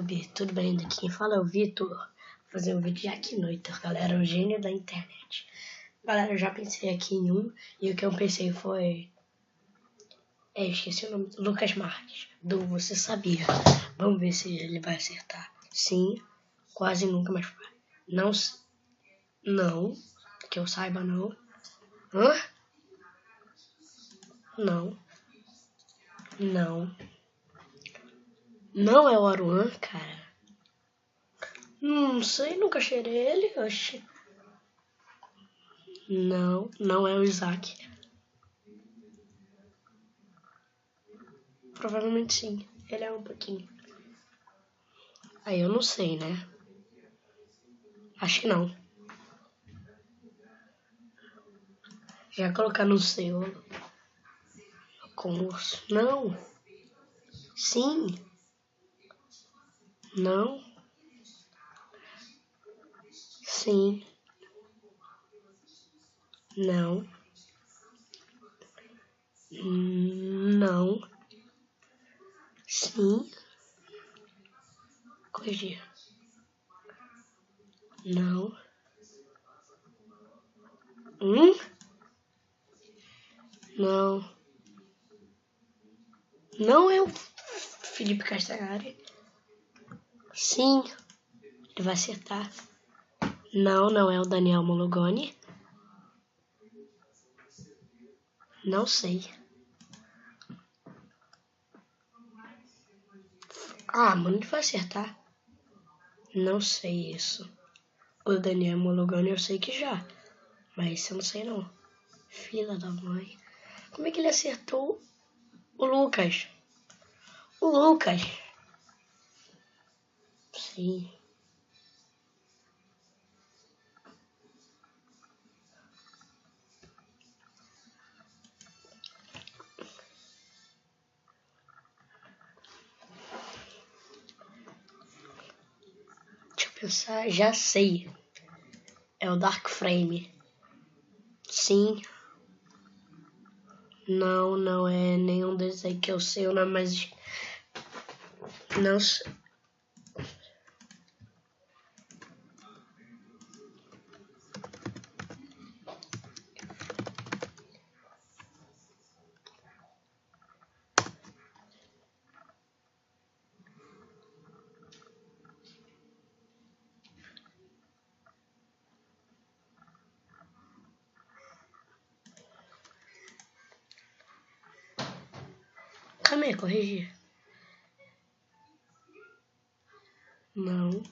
YouTube, tudo bem? Daqui quem fala é o Vitor. Vou fazer um vídeo de Jack Noiter, galera, o gênio da internet. Galera, eu já pensei aqui em um, e o que eu pensei foi... esqueci o nome, Lucas Marques, do Você Sabia. Vamos ver se ele vai acertar. Sim, quase nunca mais vai. Não, que eu saiba não. Hã? Não. Não é o Aruan, cara. Não sei, nunca cheirei ele, oxi. Não é o Isaac. Provavelmente sim, ele é um pouquinho. Aí eu não sei, né? Acho que não. Já colocar no seu concurso. Não. Sim. Não. Sim. Não. Não. Sim. Corrigir. Não. Não. Não é o Felipe Castanhari. Sim. Ele vai acertar. Não é o Daniel Molugoni. Não sei. Mano, ele vai acertar. Não sei isso. O Daniel Molugoni eu sei que já. Mas isso eu não sei não. Filha da mãe. Como é que ele acertou o Lucas? O Lucas. Sim. Deixa eu pensar. Já sei. É o Dark Frame. Sim. Não é nenhum desses aí que eu sei o nome, mas... Não sei. Calma aí, corrigir. Não.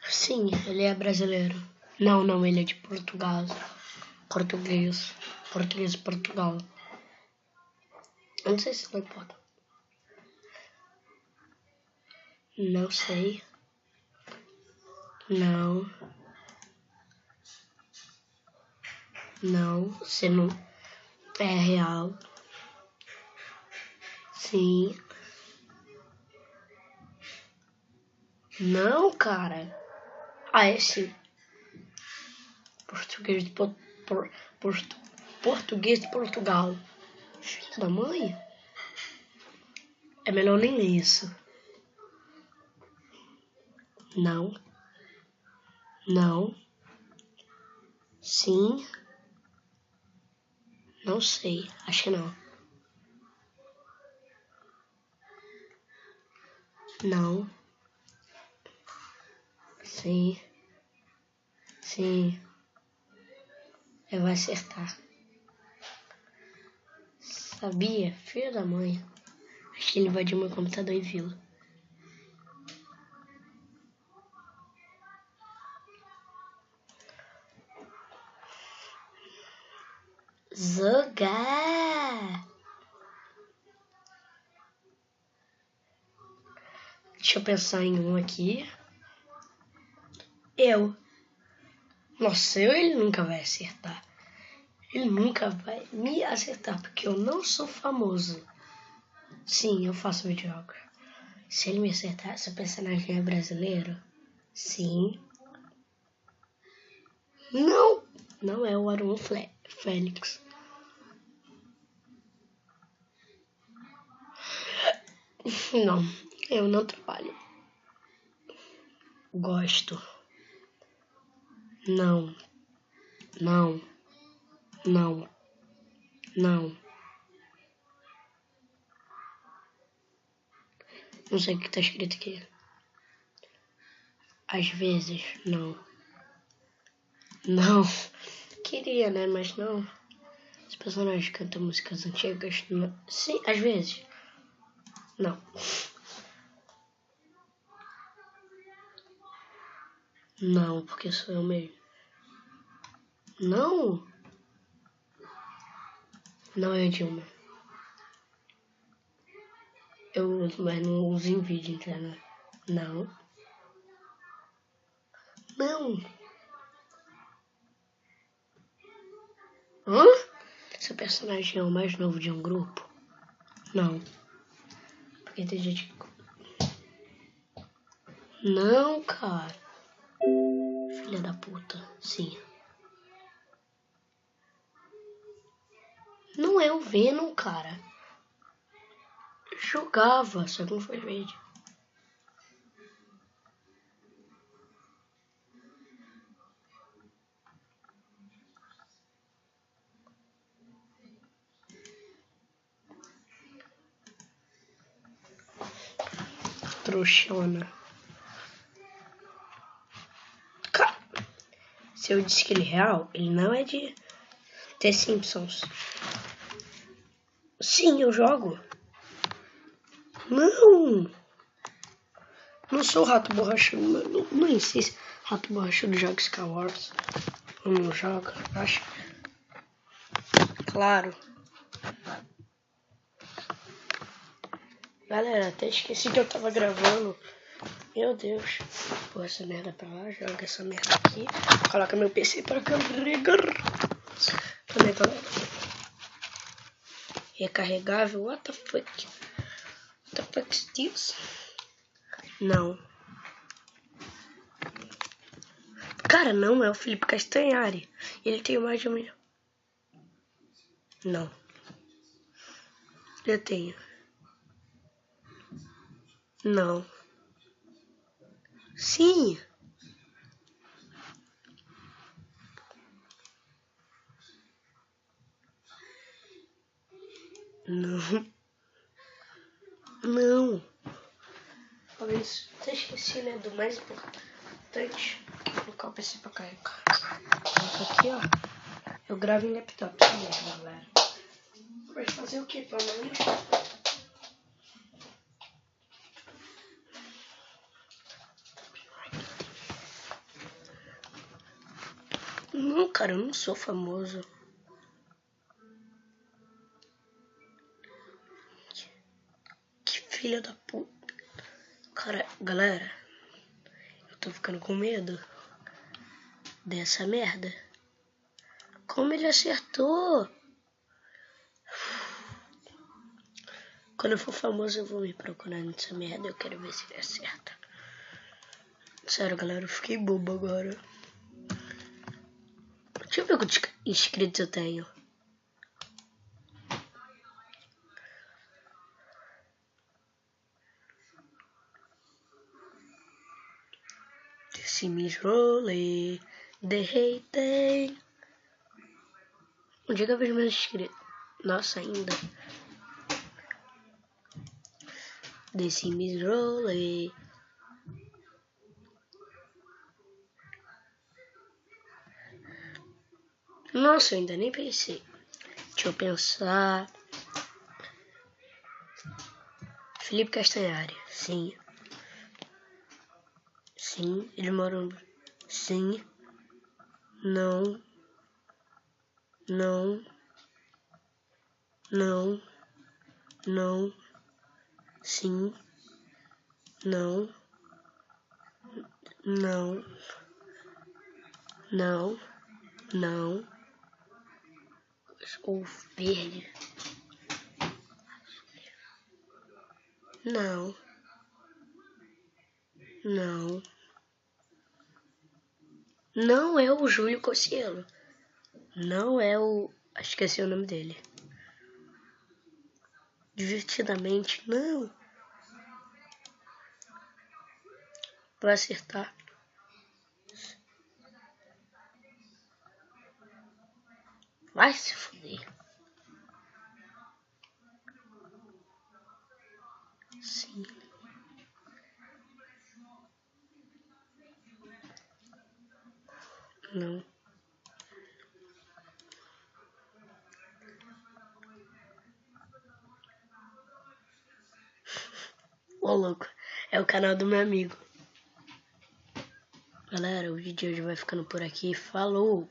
Sim, ele é brasileiro. Não, ele é de Portugal. Português, Portugal. Eu não sei se não importa. Não sei. Não, você não é real. Sim. Não, cara. É sim. Português de Português de Portugal. Filho da mãe? É melhor nem ler isso. Não. Sim. Não sei. Acho que não. Não. Sim. Eu vou acertar. Sabia? Filho da mãe. Acho que ele invadiu meu computador e viu. Jogar. Deixa eu pensar em um aqui. Nossa, ele nunca vai acertar. Ele nunca vai me acertar, porque eu não sou famoso. Sim, eu faço videojogos. Se ele me acertar, seu personagem é brasileiro? Sim. Não é o Arum Félix. Não, eu não trabalho. Gosto. Não. Não. Não. Não. Não sei o que tá escrito aqui. Às vezes, não. Não. Queria, né? Mas não. Os personagens cantam músicas antigas. Não. Sim, às vezes. Não. Não, porque sou eu mesmo. Não. Não é Dilma. Eu uso, mas não uso em vídeo, entendeu? Não. Não. Hã? Seu personagem é o mais novo de um grupo? Não. Porque tem gente que... Não, cara. Filha da puta. Sim. Não é o Venom, cara. Jogava, só que não foi vídeo. Trouxona. Cara, se eu disse que ele é real, ele não é de The Simpsons. Sim, eu jogo. Não. Não sou o Rato Borrachudo. Não insisto. Rato Borrachudo joga Skywars. Não joga, acho. Claro. Galera, até esqueci que eu tava gravando. Meu Deus. Pô, essa merda pra lá, joga essa merda aqui. Coloca meu PC pra carregar. Também, galera. Recarregável, what the fuck? What the fuck is this? Não. Cara, não é o Felipe Castanhari. Ele tem mais de 1 milhão. Não. Eu tenho. Não. Sim. Não. Não. Talvez até esqueci, né? Do mais importante. Vou colocar o PC pra carregar. Coloca aqui, ó. Eu gravo em laptop mesmo, galera. Vai fazer o que, pelo menos? Não, cara, eu não sou famoso. Que filha da puta. Cara, galera, eu tô ficando com medo dessa merda. Como ele acertou? Quando eu for famoso, eu vou me procurar nessa merda. Eu quero ver se ele acerta. Sério, galera, eu fiquei bobo agora. Deixa eu ver quantos inscritos eu tenho. Desse me rolê, derretei. Um dia que eu vejo meus inscritos. Nossa, ainda. Desse me rolê. Nossa, eu ainda nem pensei. Deixa eu pensar. Felipe Castanhari, sim. Sim, ele mora no... Sim. Não. Não. Não. Não. Sim. Não. Não. Não. Não. O verde. Não. Não. Não é o Júlio Cossielo. Não é o... Esqueci o nome dele. Divertidamente, não. Vai acertar. Vai se fuder. Sim. Não. Ô, louco. É o canal do meu amigo. Galera, o vídeo de hoje vai ficando por aqui. Falou!